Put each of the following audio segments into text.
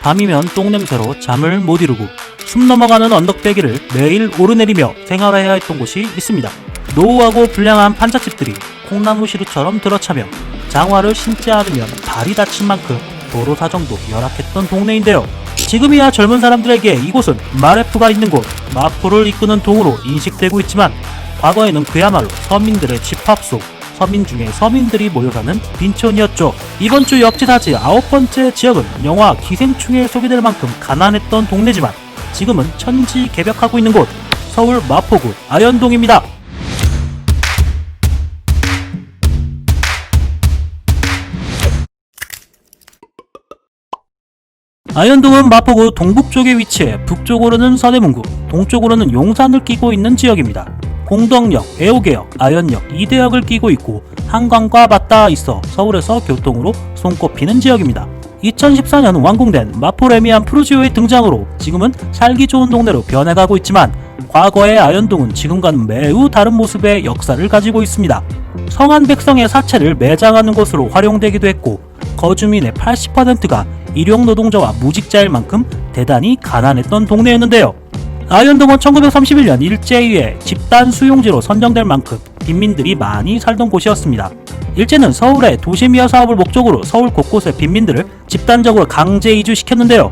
밤이면 똥냄새로 잠을 못 이루고 숨 넘어가는 언덕배기를 매일 오르내리며 생활해야 했던 곳이 있습니다. 노후하고 불량한 판잣집들이 콩나무 시루처럼 들어차며 장화를 신지 않으면 발이 다칠 만큼 도로 사정도 열악했던 동네인데요. 지금이야 젊은 사람들에게 이곳은 마레프가 있는 곳, 마포를 이끄는 동으로 인식되고 있지만 과거에는 그야말로 서민들의 집합소, 서민 중에 서민들이 모여 사는 빈촌이었죠. 이번 주 역지사지 9번째 지역은 영화 기생충에 소개될 만큼 가난했던 동네지만 지금은 천지개벽하고 있는 곳, 서울 마포구 아현동입니다. 아현동은 마포구 동북쪽에 위치해 북쪽으로는 서대문구, 동쪽으로는 용산을 끼고 있는 지역입니다. 공덕역, 애호개역, 아현역 2대역을 끼고 있고 한강과 맞닿아 있어 서울에서 교통으로 손꼽히는 지역입니다. 2014년 완공된 마포레미안 푸르지오의 등장으로 지금은 살기 좋은 동네로 변해가고 있지만 과거의 아현동은 지금과는 매우 다른 모습의 역사를 가지고 있습니다. 성한 백성의 사체를 매장하는 곳으로 활용되기도 했고 거주민의 80%가 일용노동자와 무직자일 만큼 대단히 가난했던 동네였는데요. 아현동은 1931년 일제의회 집단 수용지로 선정될 만큼 빈민들이 많이 살던 곳이었습니다. 일제는 서울의 도시미화 사업을 목적으로 서울 곳곳의 빈민들을 집단적으로 강제 이주시켰는데요.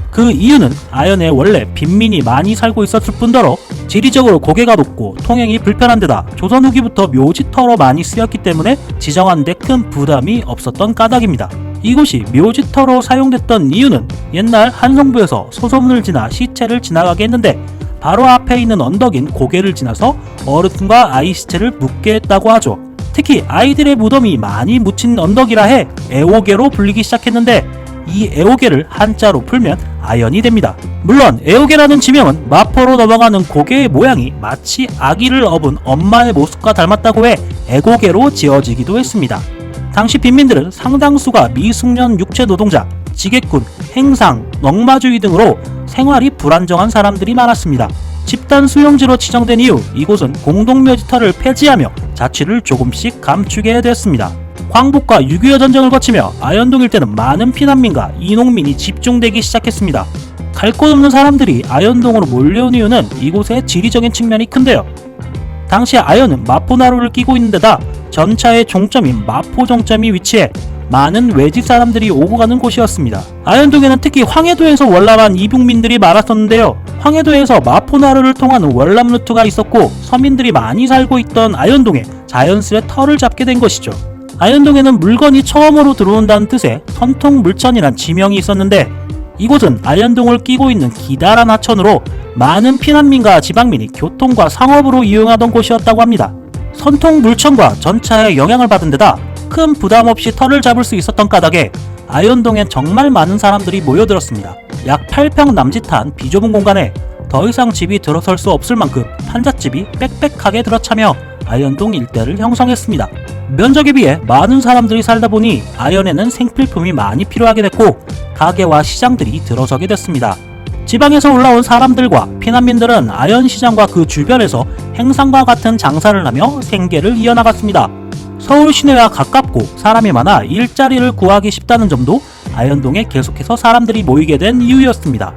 그 이유는 아현에 원래 빈민이 많이 살고 있었을 뿐더러 지리적으로 고개가 높고 통행이 불편한 데다 조선 후기부터 묘지터로 많이 쓰였기 때문에 지정하는 데 큰 부담이 없었던 까닭입니다. 이곳이 묘지터로 사용됐던 이유는 옛날 한성부에서 소소문을 지나 시체를 지나가게 했는데 바로 앞에 있는 언덕인 고개를 지나서 어르신과 아이 시체를 묻게 했다고 하죠. 특히 아이들의 무덤이 많이 묻힌 언덕이라 해 애호개로 불리기 시작했는데 이 애호개를 한자로 풀면 아현이 됩니다. 물론 애호개라는 지명은 마포로 넘어가는 고개의 모양이 마치 아기를 업은 엄마의 모습과 닮았다고 해 애고개로 지어지기도 했습니다. 당시 빈민들은 상당수가 미숙련 육체노동자, 지게꾼, 행상, 넝마주의 등으로 생활이 불안정한 사람들이 많았습니다. 집단 수용지로 지정된 이후 이곳은 공동묘지터를 폐지하며 자취를 조금씩 감추게 됐습니다. 광복과 6.25 전쟁을 거치며 아현동 일대는 많은 피난민과 이농민이 집중되기 시작했습니다. 갈 곳 없는 사람들이 아현동으로 몰려온 이유는 이곳의 지리적인 측면이 큰데요. 당시 아현은 마포나루를 끼고 있는 데다 전차의 종점인 마포정점이 위치해 많은 외지 사람들이 오고 가는 곳이었습니다. 아현동에는 특히 황해도에서 월남한 이북민들이 많았었는데요. 황해도에서 마포나루를 통하는 월남 루트가 있었고 서민들이 많이 살고 있던 아현동에 자연스레 터를 잡게 된 것이죠. 아현동에는 물건이 처음으로 들어온다는 뜻의 선통물천이란 지명이 있었는데 이곳은 아현동을 끼고 있는 기다란 하천으로 많은 피난민과 지방민이 교통과 상업으로 이용하던 곳이었다고 합니다. 선통물천과 전차에 영향을 받은 데다 큰 부담 없이 터를 잡을 수 있었던 까닭에 아현동엔 정말 많은 사람들이 모여들었습니다. 약 8평 남짓한 비좁은 공간에 더 이상 집이 들어설 수 없을 만큼 판잣집이 빽빽하게 들어차며 아현동 일대를 형성했습니다. 면적에 비해 많은 사람들이 살다 보니 아현에는 생필품이 많이 필요하게 됐고 가게와 시장들이 들어서게 됐습니다. 지방에서 올라온 사람들과 피난민들은 아현시장과 그 주변에서 행상과 같은 장사를 하며 생계를 이어나갔습니다. 서울 시내와 가깝고 사람이 많아 일자리를 구하기 쉽다는 점도 아현동에 계속해서 사람들이 모이게 된 이유였습니다.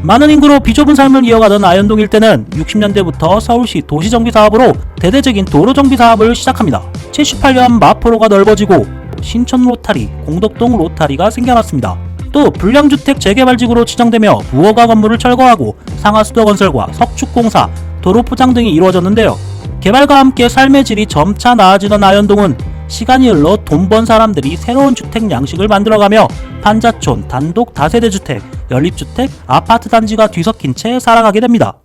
많은 인구로 비좁은 삶을 이어가던 아현동 일대는 60년대부터 서울시 도시정비사업으로 대대적인 도로정비사업을 시작합니다. 78년 마포로가 넓어지고 신촌 로타리, 공덕동 로타리가 생겨났습니다. 또 불량주택 재개발지구로 지정되며 부허가 건물을 철거하고 상하수도 건설과 석축공사, 도로포장 등이 이루어졌는데요. 개발과 함께 삶의 질이 점차 나아지던 아현동은 시간이 흘러 돈 번 사람들이 새로운 주택 양식을 만들어가며 판자촌, 단독 다세대 주택, 연립주택, 아파트 단지가 뒤섞인 채 살아가게 됩니다.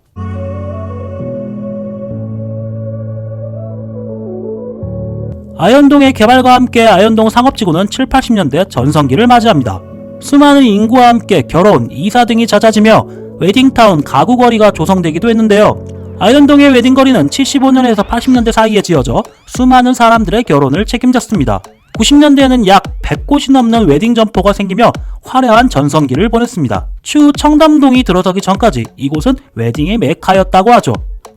아현동의 개발과 함께 아현동 상업지구는 7, 80년대 전성기를 맞이합니다. 수많은 인구와 함께 결혼, 이사 등이 잦아지며 웨딩타운 가구거리가 조성되기도 했는데요. 아현동의 웨딩거리는 75년에서 80년대 사이에 지어져 수많은 사람들의 결혼을 책임졌습니다. 90년대에는 약 100곳이 넘는 웨딩 점포가 생기며 화려한 전성기를 보냈습니다. 추후 청담동이 들어서기 전까지 이곳은 웨딩의 메카였다고 하죠.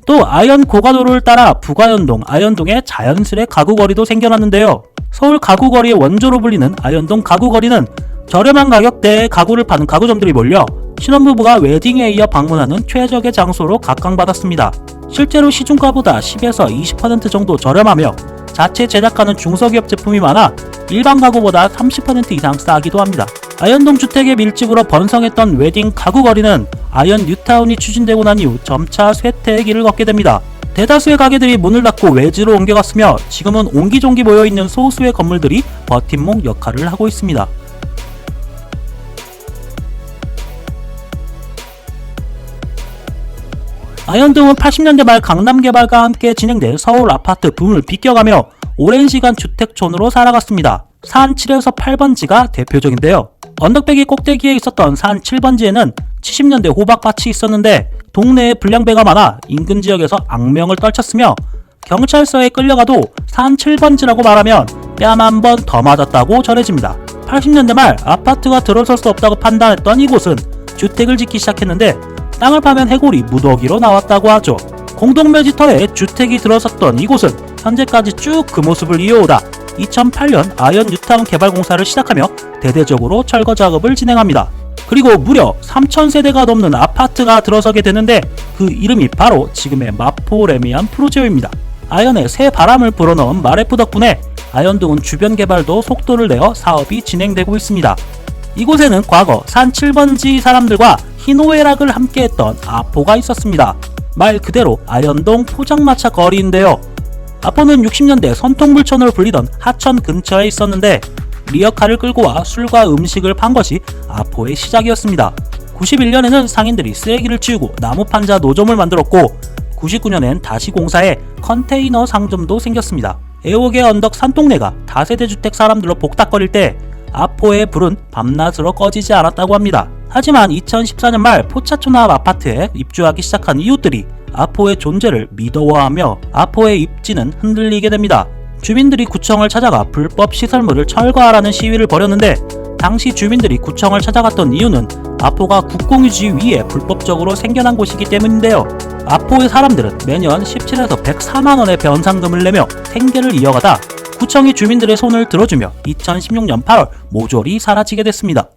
또 아현 고가도로를 따라 북아현동, 아현동에 자연스레 가구거리도 생겨났는데요. 서울 가구거리의 원조로 불리는 아현동 가구거리는 저렴한 가격대에 가구를 파는 가구점들이 몰려 신혼부부가 웨딩에 이어 방문하는 최적의 장소로 각광받았습니다. 실제로 시중가보다 10에서 20% 정도 저렴하며 자체 제작하는 중소기업 제품이 많아 일반 가구보다 30% 이상 싸기도 합니다. 아현동 주택의 밀집으로 번성했던 웨딩 가구 거리는 아현 뉴타운이 추진되고 난 이후 점차 쇠퇴의 길을 걷게 됩니다. 대다수의 가게들이 문을 닫고 외지로 옮겨갔으며 지금은 옹기종기 모여있는 소수의 건물들이 버팀목 역할을 하고 있습니다. 아현동은 80년대 말 강남개발과 함께 진행된 서울 아파트 붐을 비껴가며 오랜 시간 주택촌으로 살아갔습니다. 산 7에서 8번지가 대표적인데요. 언덕배기 꼭대기에 있었던 산 7번지에는 70년대 호박밭이 있었는데 동네에 불량배가 많아 인근 지역에서 악명을 떨쳤으며 경찰서에 끌려가도 산 7번지라고 말하면 뺨 한 번 더 맞았다고 전해집니다. 80년대 말 아파트가 들어설 수 없다고 판단했던 이곳은 주택을 짓기 시작했는데 땅을 파면 해골이 무더기로 나왔다고 하죠. 공동묘지터에 주택이 들어섰던 이곳은 현재까지 쭉 그 모습을 이어오다 2008년 아현 뉴타운 개발공사를 시작하며 대대적으로 철거 작업을 진행합니다. 그리고 무려 3,000세대가 넘는 아파트가 들어서게 되는데 그 이름이 바로 지금의 마포 레미안 프로제오입니다. 아현에 새 바람을 불어넣은 마레프 덕분에 아현동은 주변 개발도 속도를 내어 사업이 진행되고 있습니다. 이곳에는 과거 산 7번지 사람들과 희노애락을 함께했던 아포가 있었습니다. 말 그대로 아현동 포장마차 거리인데요. 아포는 60년대 선통불촌으로 불리던 하천 근처에 있었는데 리어카를 끌고 와 술과 음식을 판 것이 아포의 시작이었습니다. 91년에는 상인들이 쓰레기를 치우고 나무판자 노점을 만들었고 99년엔 다시 공사해 컨테이너 상점도 생겼습니다. 애옥의 언덕 산동네가 다세대 주택 사람들로 복닥거릴 때 아포의 불은 밤낮으로 꺼지지 않았다고 합니다. 하지만 2014년 말 포차촌 앞 아파트에 입주하기 시작한 이웃들이 아포의 존재를 미더워하며 아포의 입지는 흔들리게 됩니다. 주민들이 구청을 찾아가 불법 시설물을 철거하라는 시위를 벌였는데 당시 주민들이 구청을 찾아갔던 이유는 아포가 국공유지 위에 불법적으로 생겨난 곳이기 때문인데요. 아포의 사람들은 매년 17에서 104만원의 변상금을 내며 생계를 이어가다 구청이 주민들의 손을 들어주며 2016년 8월 모조리 사라지게 됐습니다.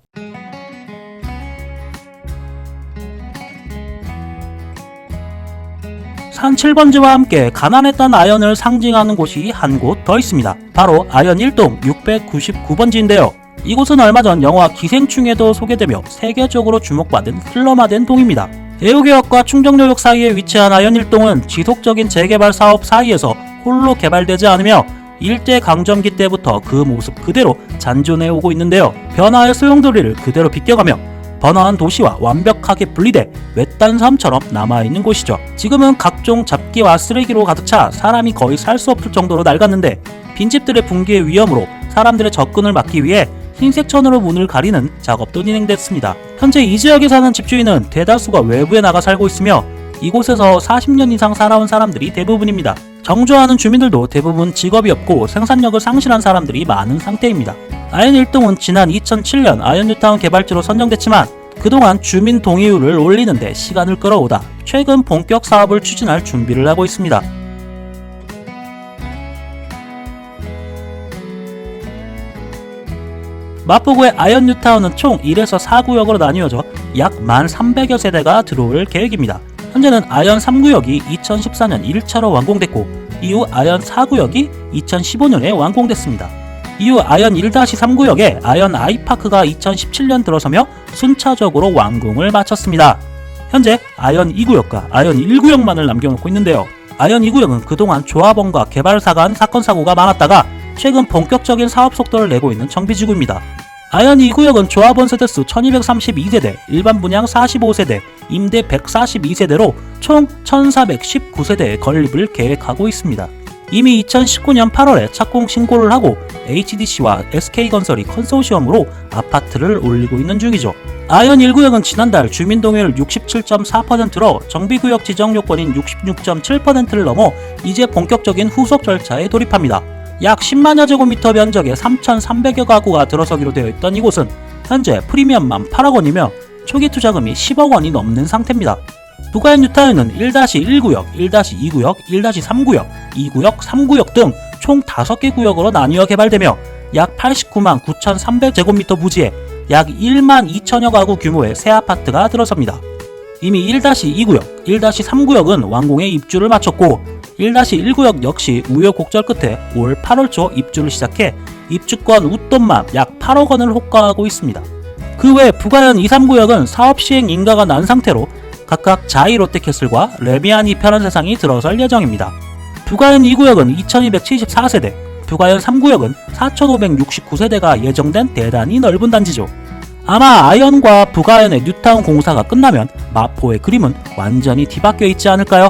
산 7번지와 함께 가난했던 아현을 상징하는 곳이 한 곳 더 있습니다. 바로 아현 1동 699번지인데요. 이곳은 얼마 전 영화 기생충에도 소개되며 세계적으로 주목받은 슬럼화된 동입니다. 애호개역과 충정로역 사이에 위치한 아현 1동은 지속적인 재개발 사업 사이에서 홀로 개발되지 않으며 일제강점기 때부터 그 모습 그대로 잔존해오고 있는데요. 변화의 소용돌이를 그대로 비껴가며 번화한 도시와 완벽하게 분리돼 외딴 섬처럼 남아있는 곳이죠. 지금은 각종 잡기와 쓰레기로 가득 차 사람이 거의 살 수 없을 정도로 낡았는데 빈집들의 붕괴의 위험으로 사람들의 접근을 막기 위해 흰색 천으로 문을 가리는 작업도 진행됐습니다. 현재 이 지역에 사는 집주인은 대다수가 외부에 나가 살고 있으며 이곳에서 40년 이상 살아온 사람들이 대부분입니다. 정주하는 주민들도 대부분 직업이 없고 생산력을 상실한 사람들이 많은 상태입니다. 아현 1동은 지난 2007년 아현 뉴타운 개발지로 선정됐지만 그동안 주민 동의율을 올리는데 시간을 끌어오다 최근 본격 사업을 추진할 준비를 하고 있습니다. 마포구의 아현 뉴타운은 총 1에서 4구역으로 나뉘어져 약 1,300여 세대가 들어올 계획입니다. 현재는 아현 3구역이 2014년 1차로 완공됐고 이후 아현 4구역이 2015년에 완공됐습니다. 이후 아현 1-3구역에 아현 아이파크가 2017년 들어서며 순차적으로 완공을 마쳤습니다. 현재 아현 2구역과 아현 1구역만을 남겨놓고 있는데요. 아현 2구역은 그동안 조합원과 개발사가 한 사건 사고가 많았다가 최근 본격적인 사업 속도를 내고 있는 정비지구입니다. 아현 2구역은 조합원 세대수 1232세대, 일반 분양 45세대, 임대 142세대로 총 1419세대의 건립을 계획하고 있습니다. 이미 2019년 8월에 착공 신고를 하고 HDC와 SK건설이 컨소시엄으로 아파트를 올리고 있는 중이죠. 아현 1구역은 지난달 주민동의율 67.4%로 정비구역 지정 요건인 66.7%를 넘어 이제 본격적인 후속 절차에 돌입합니다. 약 10만여 제곱미터 면적의 3,300여 가구가 들어서기로 되어 있던 이곳은 현재 프리미엄만 8억 원이며 초기 투자금이 10억 원이 넘는 상태입니다. 북아현 뉴타운은 1-1구역, 1-2구역, 1-3구역, 2구역, 3구역 등 총 5개 구역으로 나뉘어 개발되며 약 89만 9,300제곱미터 부지에 약 1만 2천여 가구 규모의 새 아파트가 들어섭니다. 이미 1-2구역, 1-3구역은 완공에 입주를 마쳤고 1-1구역 역시 우여곡절 끝에 올 8월 초 입주를 시작해 입주권 웃돈만 약 8억 원을 호가하고 있습니다. 그 외 부가현 2-3구역은 사업 시행 인가가 난 상태로 각각 자이 롯데캐슬과 레미안 이편한 세상이 들어설 예정입니다. 부가현 2구역은 2274세대, 부가현 3구역은 4569세대가 예정된 대단히 넓은 단지죠. 아마 아현과 부가현의 뉴타운 공사가 끝나면 마포의 그림은 완전히 뒤바뀌어 있지 않을까요?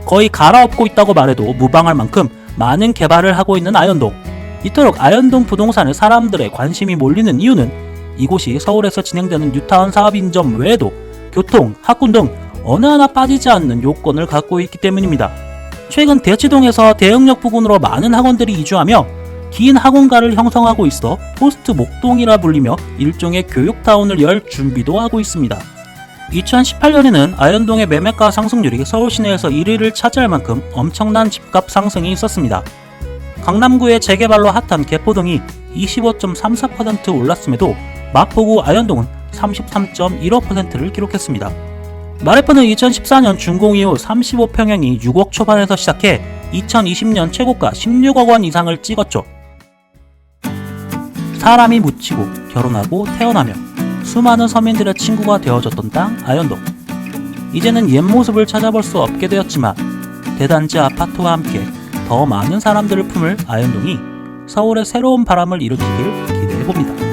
거의 갈아엎고 있다고 말해도 무방할 만큼 많은 개발을 하고 있는 아현동. 이토록 아현동 부동산에 사람들의 관심이 몰리는 이유는 이곳이 서울에서 진행되는 뉴타운 사업인 점 외에도 교통, 학군 등 어느 하나 빠지지 않는 요건을 갖고 있기 때문입니다. 최근 대치동에서 대흥역 부근으로 많은 학원들이 이주하며 긴 학원가를 형성하고 있어 포스트 목동이라 불리며 일종의 교육타운을 열 준비도 하고 있습니다. 2018년에는 아현동의 매매가 상승률이 서울 시내에서 1위를 차지할 만큼 엄청난 집값 상승이 있었습니다. 강남구의 재개발로 핫한 개포동이 25.34% 올랐음에도 마포구 아현동은 33.15%를 기록했습니다. 마레프는 2014년 준공 이후 35평형이 6억 초반에서 시작해 2020년 최고가 16억 원 이상을 찍었죠. 사람이 묻히고 결혼하고 태어나며 수많은 서민들의 친구가 되어줬던 땅 아현동. 이제는 옛 모습을 찾아볼 수 없게 되었지만 대단지 아파트와 함께 더 많은 사람들을 품을 아현동이 서울의 새로운 바람을 일으키길 기대해봅니다.